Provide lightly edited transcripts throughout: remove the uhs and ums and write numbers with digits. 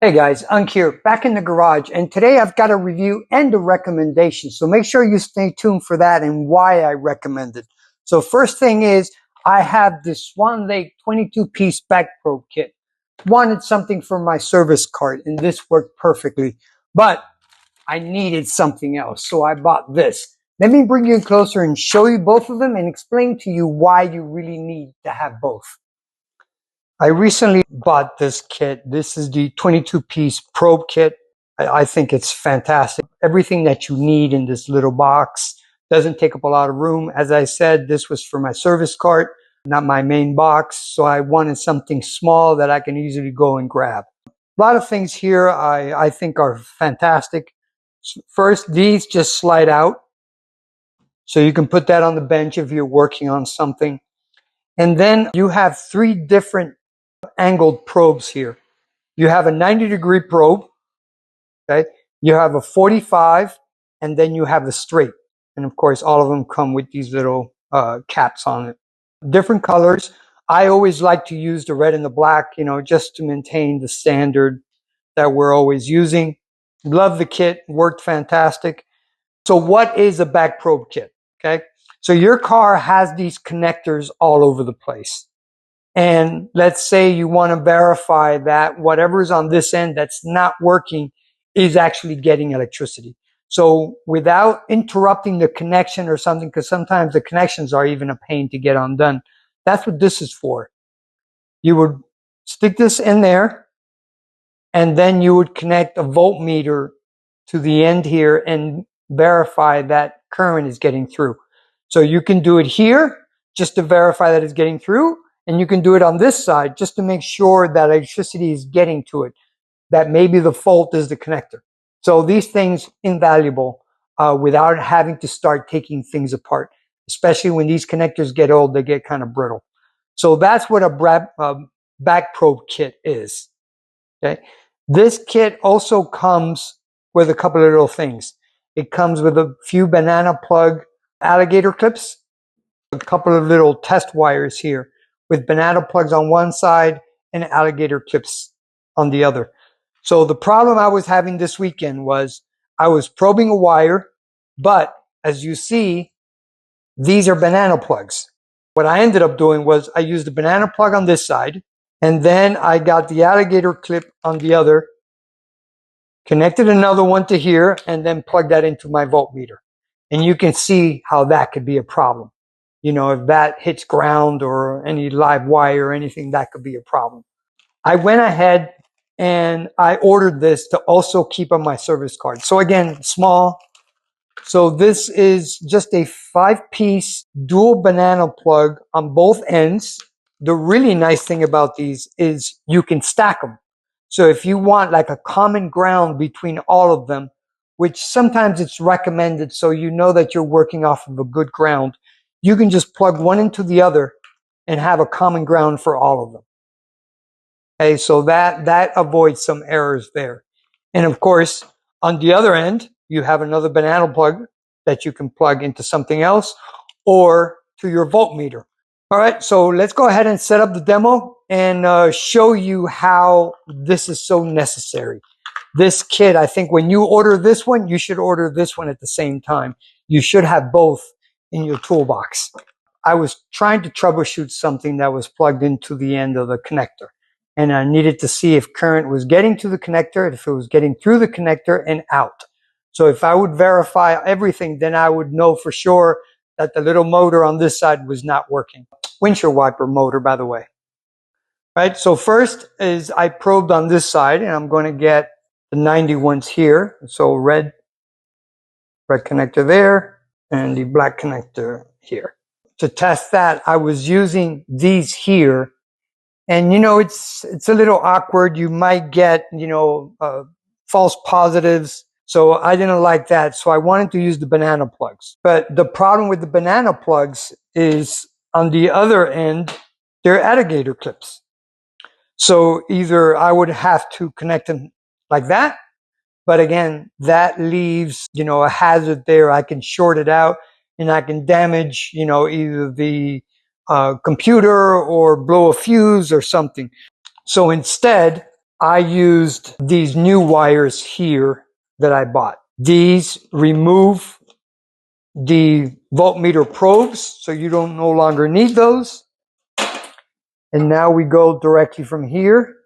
Hey guys, Unk here, back in the garage, and today I've got a review and a recommendation. So make sure you stay tuned for that and why I recommend it. So first thing is, I have this SWANLAKE 22-piece back probe kit. Wanted something for my service cart, and this worked perfectly. But I needed something else, so I bought this. Let me bring you in closer and show you both of them and explain to you why you really need to have both. I recently bought this kit. This is the 22-piece probe kit. I think it's fantastic. Everything that you need in this little box. Doesn't take up a lot of room. As I said, this was for my service cart, not my main box. So I wanted something small that I can easily go and grab. A lot of things here I think are fantastic. First, these just slide out. So you can put that on the bench if you're working on something. And then you have three different angled probes here. You have a 90-degree probe, okay? You have a 45, and then you have the straight. And of course, all of them come with these little caps on it. Different colors. I always like to use the red and the black, just to maintain the standard that we're always using. Love the kit, worked fantastic. So what is a back probe kit, okay? So your car has these connectors all over the place. And let's say you want to verify that whatever's on this end that's not working is actually getting electricity. So without interrupting the connection or something, because sometimes the connections are even a pain to get undone, that's what this is for. You would stick this in there, and then you would connect a voltmeter to the end here and verify that current is getting through. So you can do it here just to verify that it's getting through. And you can do it on this side just to make sure that electricity is getting to it, that maybe the fault is the connector. So these things invaluable without having to start taking things apart, especially when these connectors get old, they get kind of brittle. So that's what a back probe kit is. Okay. This kit also comes with a couple of little things. It comes with a few banana plug alligator clips, a couple of little test wires here, with banana plugs on one side and alligator clips on the other. So the problem I was having this weekend was I was probing a wire, but as you see, these are banana plugs. What I ended up doing was I used the banana plug on this side, and then I got the alligator clip on the other, connected another one to here, and then plugged that into my voltmeter. And you can see how that could be a problem. If that hits ground or any live wire or anything, that could be a problem. I went ahead and I ordered this to also keep on my service card. So again, small. So this is just a 5-piece dual banana plug on both ends. The really nice thing about these is you can stack them. So if you want like a common ground between all of them, which sometimes it's recommended so you know that you're working off of a good ground, you can just plug one into the other and have a common ground for all of them. Okay, so that avoids some errors there. And of course, on the other end, you have another banana plug that you can plug into something else or to your voltmeter. All right, so let's go ahead and set up the demo and show you how this is so necessary. This kit, I think when you order this one, you should order this one at the same time. You should have both in your toolbox. I was trying to troubleshoot something that was plugged into the end of the connector, and I needed to see if current was getting to the connector, if it was getting through the connector and out. So if I would verify everything, then I would know for sure that the little motor on this side was not working. Windshield wiper motor, by the way. Right, so first is I probed on this side, and I'm going to get the 90 ones here. So red connector there, and the black connector here. To test that, I was using these here, and it's a little awkward. You might get false positives, so I didn't like that. So I wanted to use the banana plugs. But the problem with the banana plugs is on the other end, they're alligator clips. So either I would have to connect them like that, but again, that leaves, a hazard there. I can short it out and I can damage, either the computer or blow a fuse or something. So instead, I used these new wires here that I bought. These remove the voltmeter probes, so you don't no longer need those. And now we go directly from here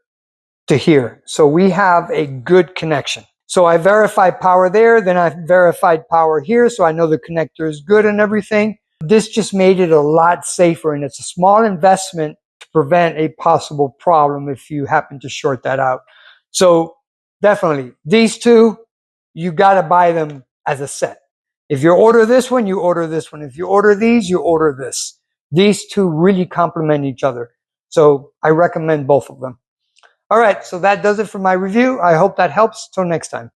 to here. So we have a good connection. So I verified power there, then I verified power here, so I know the connector is good and everything. This just made it a lot safer, and it's a small investment to prevent a possible problem if you happen to short that out. So definitely, these two, you got to buy them as a set. If you order this one, you order this one. If you order these, you order this. These two really complement each other. So I recommend both of them. All right, so that does it for my review. I hope that helps. Till next time.